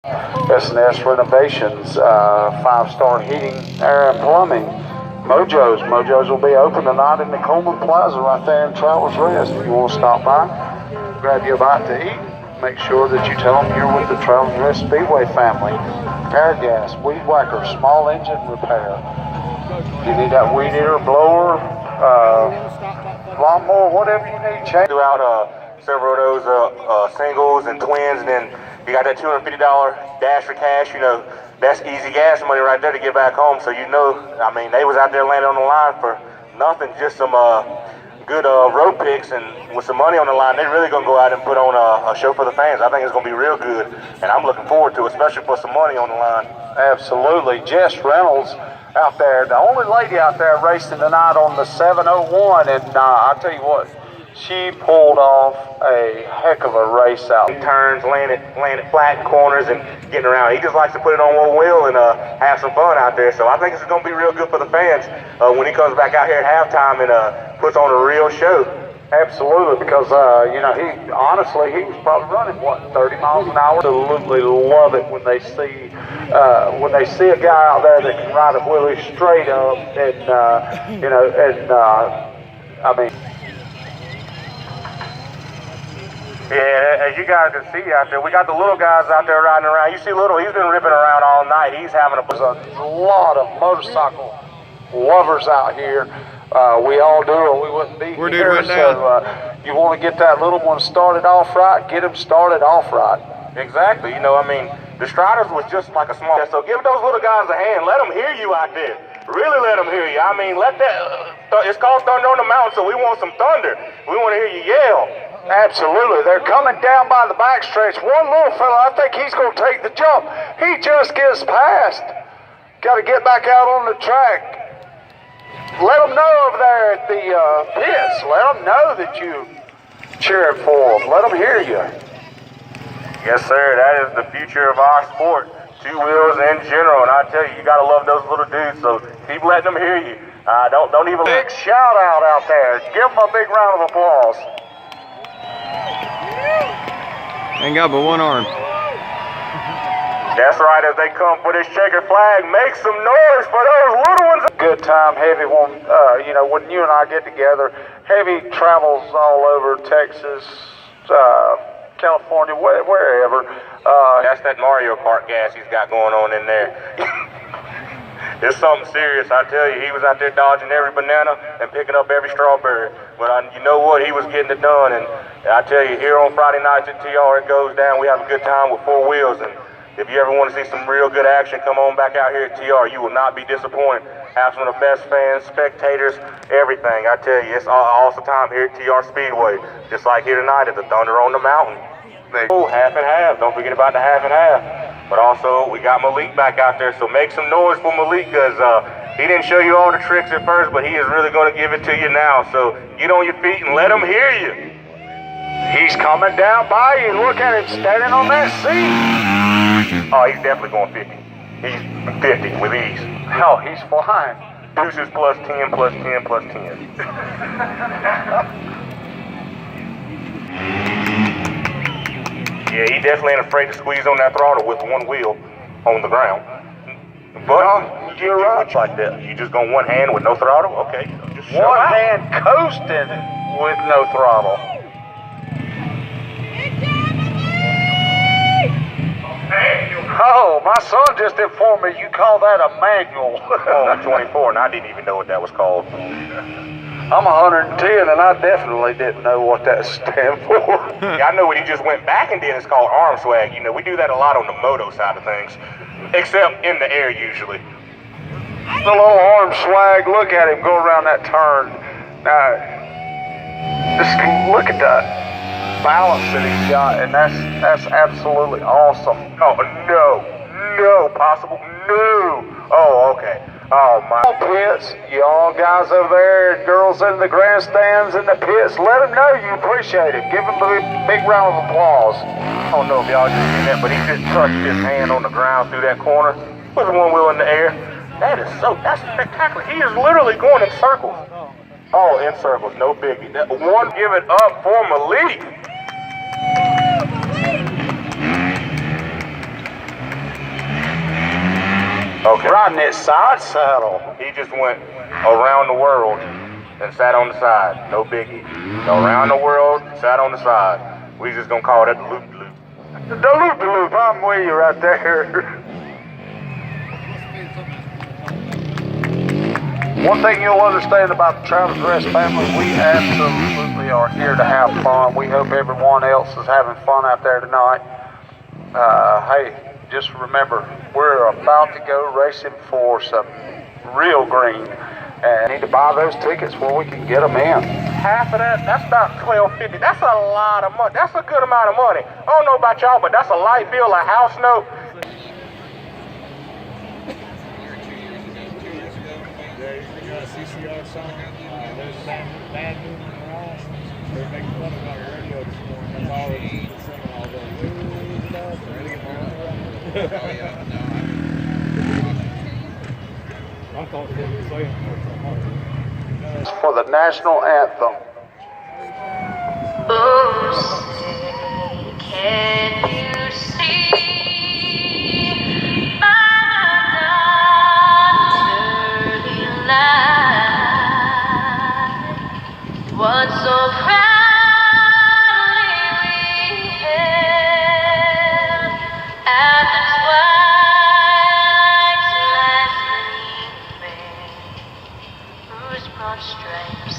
S&S Renovations, 5-star heating, air, and plumbing. Mojo's will be open tonight in the Coleman Plaza right there in Travelers Rest. If you want to stop by, grab you a bite to eat. Make sure that you tell them you're with the Travelers Rest Speedway family. Repair gas, weed whacker, small engine repair. You need that weed eater, blower, lawnmower, whatever you need. Change throughout several of those singles and twins, and then you got that $250 dash for cash. You know, that's easy gas money right there to get back home. So you know, I mean, they was out there landing on the line for nothing, just some good road picks, and with some money on the line, they're really gonna go out and put on a show for the fans. I think it's gonna be real good, and I'm looking forward to it, especially for some money on the line. Absolutely. Jess Reynolds out there, the only lady out there racing tonight on the 701, and I tell you what, she pulled off a heck of a race out. He turns, landed flat in corners and getting around. He just likes to put it on one wheel and have some fun out there. So I think it's going to be real good for the fans when he comes back out here at halftime and puts on a real show. Absolutely, because you know, he was probably running 30 miles an hour. Absolutely love it when they see a guy out there that can ride a wheelie straight up, and you know, and I mean. Yeah, as you guys can see out there, we got the little guys out there riding around. You see Little, he's been ripping around all night. He's having There's a lot of motorcycle lovers out here. We all do, or we wouldn't be here. Right now. So you want to get that little one started off right, get him started off right. Exactly. You know, I mean, the Striders was just like a small. So give those little guys a hand. Let them hear you out there. Really let them hear you. I mean, let that. It's called Thunder on the Mountain, so we want some thunder. We want to hear you yell. Absolutely. They're coming down by the backstretch. One little fella, I think he's going to take the jump. He just gets past. Got to get back out on the track. Let them know over there at the pits. Let them know that you cheering for them. Let them hear you. Yes, sir. That is the future of our sport. Two wheels in general. And I tell you, you got to love those little dudes. So keep letting them hear you. Don't even. Big shout out there. Give them a big round of applause. Ain't got but one arm. That's right, as they come for this checker flag, make some noise for those little ones. Good time, Heavy one. You know, when you and I get together, Heavy travels all over Texas, California, wherever. That's that Mario Kart gas he's got going on in there. It's something serious, I tell you. He was out there dodging every banana and picking up every strawberry. But you know what? He was getting it done. And I tell you, here on Friday nights at TR, it goes down. We have a good time with four wheels. And if you ever want to see some real good action, come on back out here at TR. You will not be disappointed. Have some of the best fans, spectators, everything. I tell you, it's awesome time here at TR Speedway. Just like here tonight at the Thunder on the Mountain. Half and half. Don't forget about the half and half. But also, we got Malik back out there, so make some noise for Malik, because he didn't show you all the tricks at first, but he is really going to give it to you now. So get on your feet and let him hear you. He's coming down by you. Look at him standing on that seat. Oh, he's definitely going 50. He's 50 with ease. Oh, he's flying. Deuces plus 10, plus 10, plus 10. Yeah, he definitely ain't afraid to squeeze on that throttle with one wheel on the ground. But you're right. Like that. You just going one hand with no throttle? Okay. Just one hand coasting with no throttle. Oh, my son just informed me you call that a manual. Oh, I'm 24 and I didn't even know what that was called. I'm 110 and I definitely didn't know what that stands for. Yeah, I know what he just went back and did. It's called arm swag. You know, we do that a lot on the moto side of things, except in the air usually. The little arm swag, look at him go around that turn. Now, just look at that balance that he's got, and that's absolutely awesome. Oh, no, possible, no. Oh, okay. Oh, my. Pits, y'all guys over there, and girls in the grandstands in the pits, let them know you appreciate it. Give them a big round of applause. I don't know if y'all just seen that, but he just touched his hand on the ground through that corner with one wheel in the air. That's spectacular. He is literally going in circles. Oh, in circles, no biggie. One, give it up for Malik. Okay. Riding that side saddle. He just went around the world and sat on the side. No biggie. Around the world, sat on the side. We just gonna call that the loop-de-loop. The loop-de-loop, I'm with you right there. One thing you'll understand about the Travelers Rest family, we absolutely are here to have fun. We hope everyone else is having fun out there tonight. Hey, just remember, we're about to go racing for some real green. And need to buy those tickets where we can get them in. Half of that, that's about $12.50. That's a lot of money. That's a good amount of money. I don't know about y'all, but that's a light bill, a house note. CCR song. There's a bad moon on the rise. They were making fun of our radio this morning. That's all they keep singing all day. Lose it up, ready to get on the run. Oh, yeah, no. I thought they were saying For the national anthem. Oh, can you see by the dirty light what so proudly we held at the twilight's last gleaming, whose broad stripes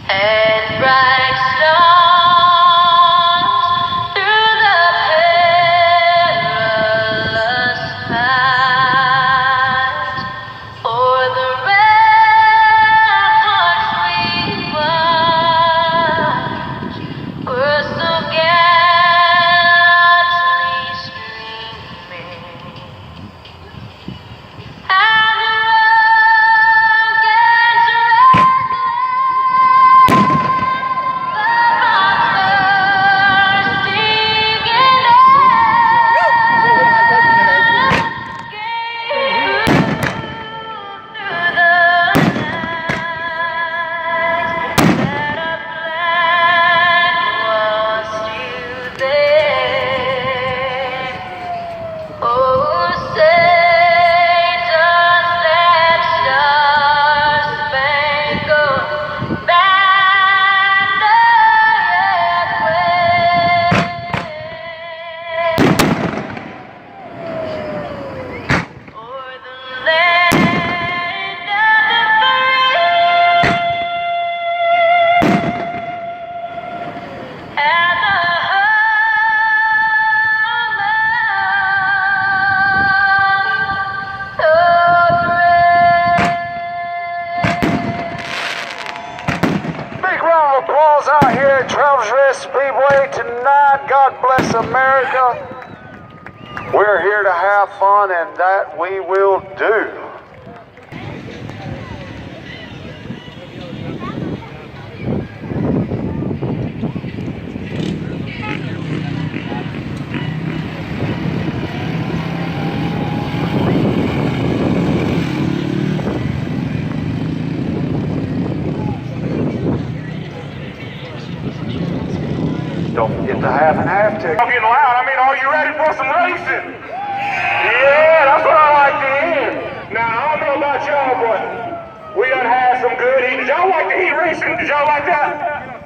and bright stars through the perilous fight o'er the ramparts we watched were so gallantly streaming. And the rockets Out here at Travelers Rest Speedway tonight. God bless America. We're here to have fun, and that we will do. Don't forget the half and half ticket. I'm getting loud. I mean, are you ready for some racing? Yeah, that's what I like to hear. Now, I don't know about y'all, but we done had some good heat. Did y'all like the heat racing? Did y'all like that?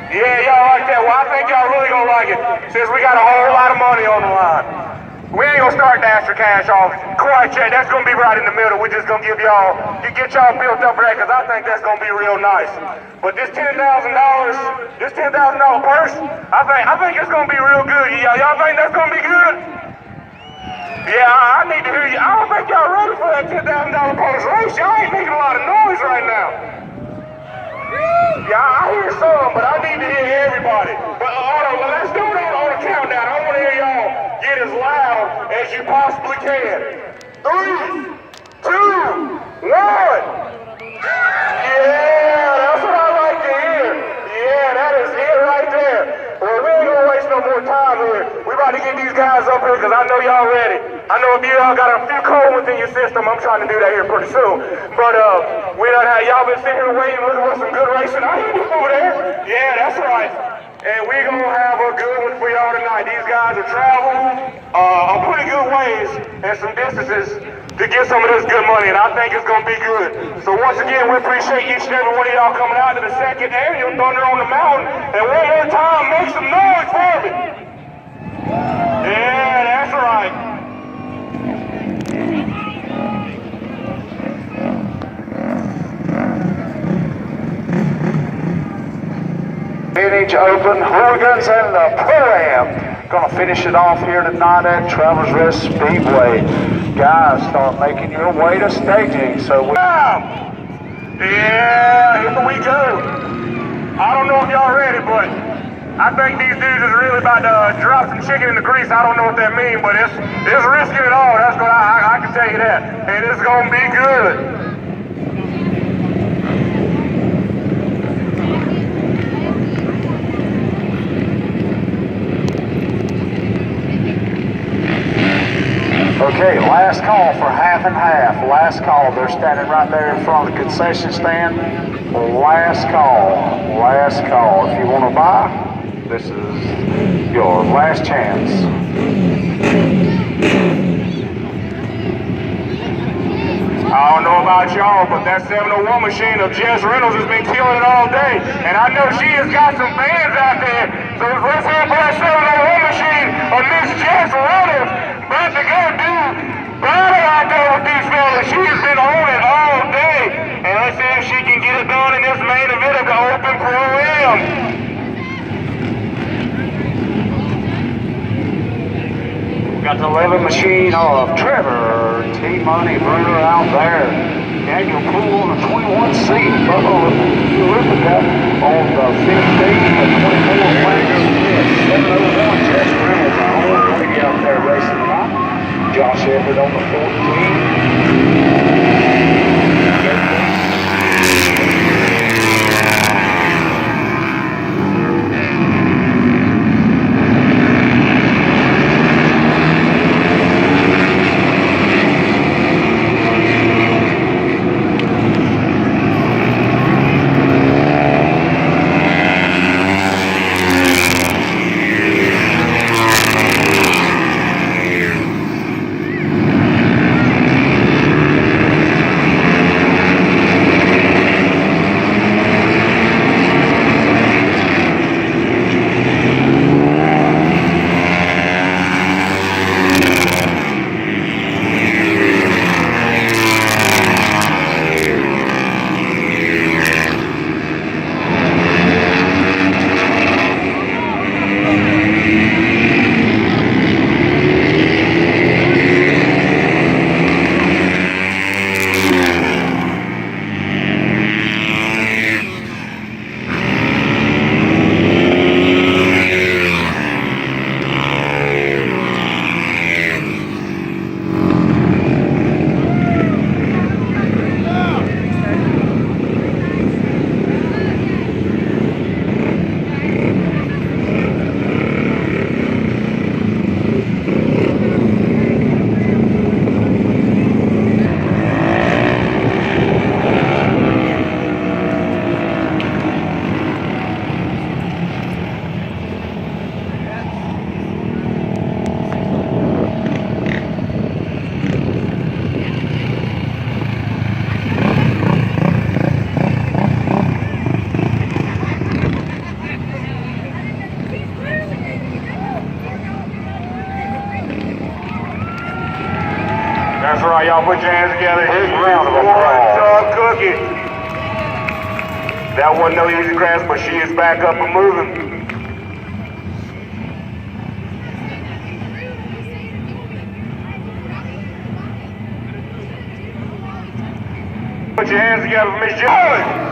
Yeah, y'all like that. Well, I think y'all really gonna like it since we got a whole lot of money on the line. We ain't gonna start Dasher Cash off quite yet. That's gonna be right in the middle. We're just gonna give y'all, get y'all built up for that, because I think that's gonna be real nice. But this $10,000 purse, I think it's gonna be real good. Y'all think that's gonna be good? Yeah, I need to hear you. I don't think y'all ready for that $10,000 purse race. Y'all ain't making a lot of noise right now. Yeah, I hear some, but I need to hear everybody. But let's do it on a countdown. I want to hear y'all get as loud as you possibly can. 3, 2, 1. Yeah, that's what I like to hear. Yeah, that is it right there. Well, we ain't gonna waste no more time here. We about to get these guys up here because I know y'all ready. I know if y'all got a few cold ones in your system, I'm trying to do that here pretty soon. But we done had y'all been sitting here waiting, looking for some good racing. I hear you over there. Yeah, that's right. And we're gonna have a good one for y'all tonight. These guys are traveling a pretty good ways and some distances to get some of this good money, and I think it's going to be good. So once again, we appreciate each and every one of y'all coming out to the second annual Thunder on the Mountain. And one more time, make some noise for me. Yeah, that's right. Vintage Open Hooligans and the Pro-Am. Gonna finish it off here tonight at Travelers Rest Speedway. Guys, start making your way to staging. So yeah, here we go. I don't know if y'all ready, but I think these dudes is really about to drop some chicken in the grease. I don't know what that means, but it's risking it all. That's what I can tell you that. And it's gonna be good. okay, last call for half and half. Last call. They're standing right there in front of the concession stand. Last call. Last call. If you want to buy, this is your last chance. I don't know about y'all, but that 701 machine of Jess Reynolds has been killing it all day. And I know she has got some fans out there. So let's hear for that 701 machine of Miss Jess Reynolds. About to go do battle out there with these fellas. She has been on it all day. And let's see if she can get it done in this main event of the Open Pro-Am. Got the 11 machine of Trevor T-Money Bruner out there. Daniel Poole on the 21 seat. Bubba Olympica on the 15 and 24 flags. 701 Jess Reynolds. I don't know out there racing tonight. Josh Everett on the 14. That's right, y'all put your hands together. Big round of applause. One Cookie. That wasn't no easy grasp, but she is back up and moving. Put your hands together for Miss Jones.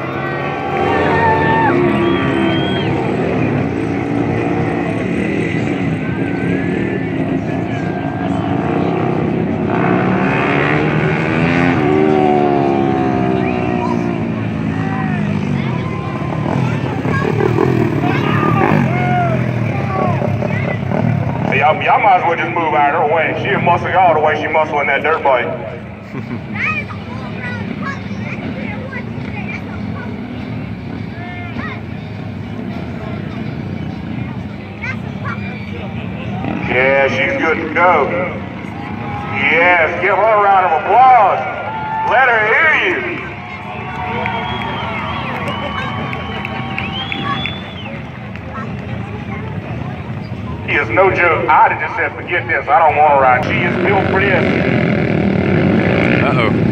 Y'all might as well just move out of her way. She a muscle all the way she muscle in that dirt bike. Yeah, she's good to go. Yes, give her a round of applause. Let her hear you. He is no joke. I'd have just said, forget this. I don't want to ride. She is built for this. Uh-oh.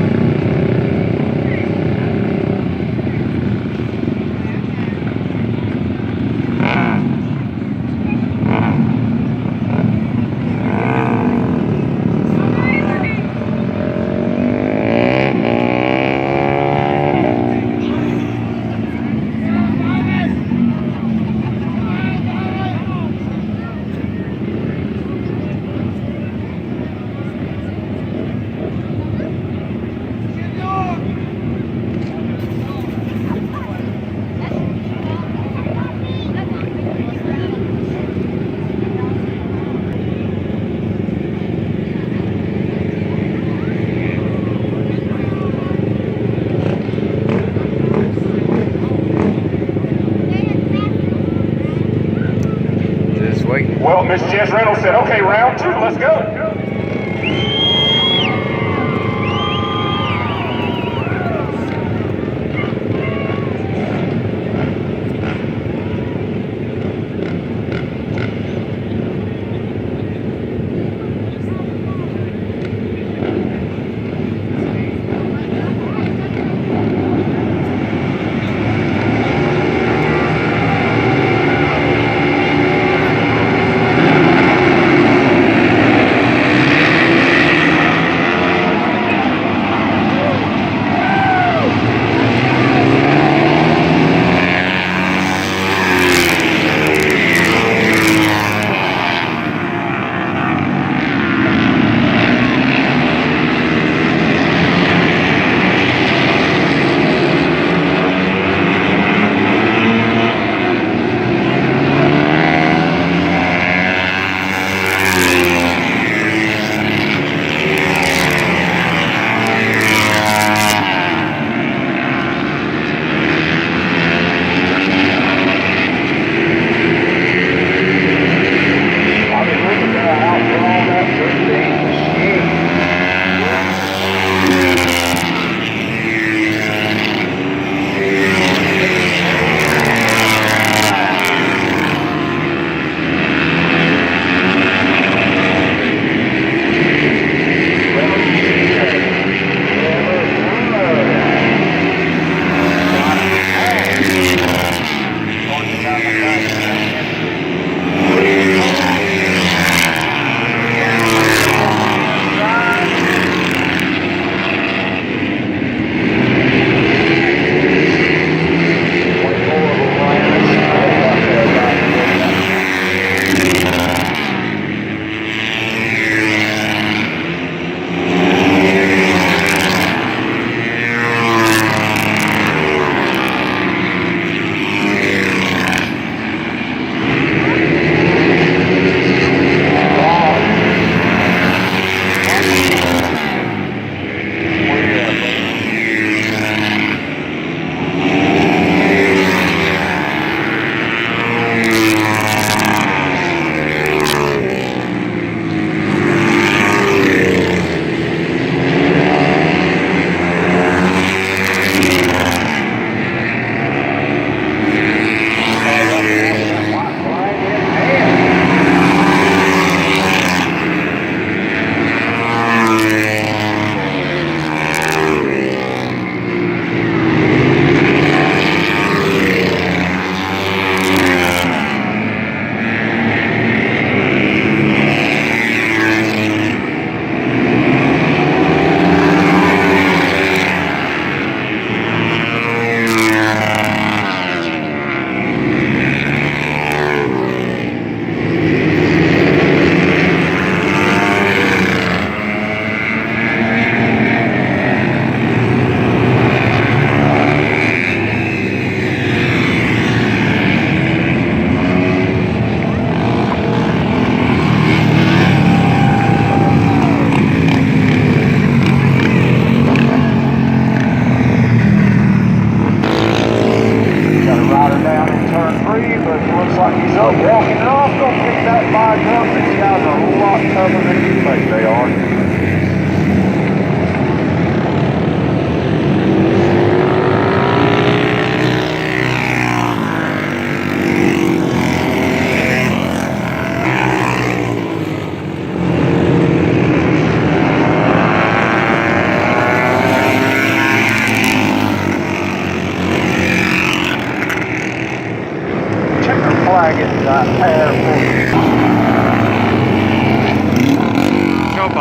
Just waiting. Well, Miss Jess Reynolds said, okay, round 2, let's go.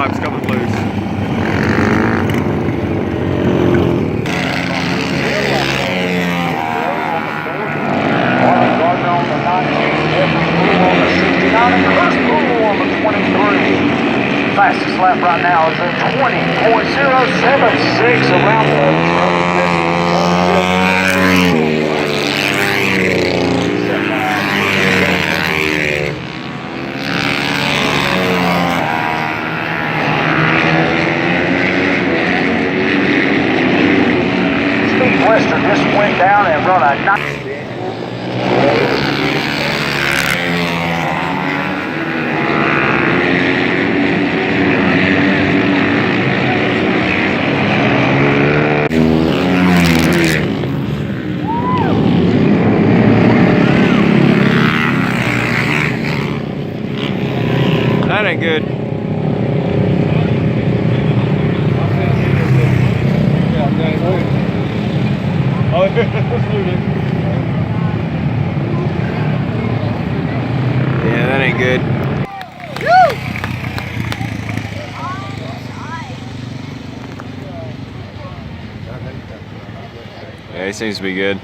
pipe's coming loose. Gardner on the 19, Jeffrey Poole on the 69, and Chris Poole on the 23. Fastest lap right now is a 20.076 around the Western just went down and run a 9. That ain't good. Yeah, that ain't good. Yeah, he seems to be good.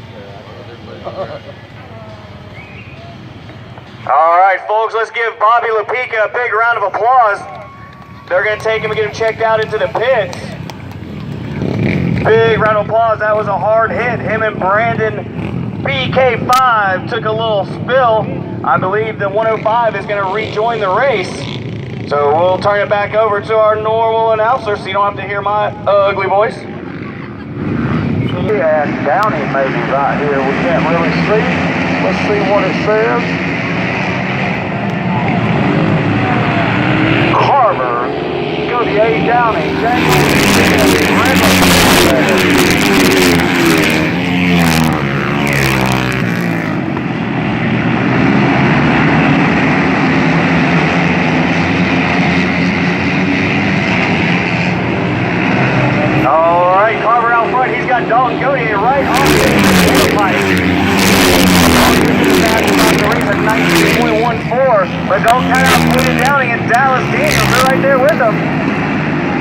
All right, folks, let's give Bobby Lapika a big round of applause. They're going to take him and get him checked out into the pits. Big round of applause. That was a hard hit. Him and Brandon BK5 took a little spill. I believe the 105 is going to rejoin the race. So we'll turn it back over to our normal announcer so you don't have to hear my ugly voice. And Downey maybe right here. We can't really see. Let's see what it says. Carver, go to A. Downey, All right, Carver out front. He's got Dalton Godier right on the pipe. At 19.14, but don't count out William Downing and Dallas Daniels. They're right there with them.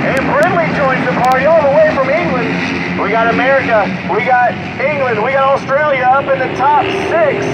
And Brindley joins the party all the way from England. We got America, we got England, we got Australia up in the top 6.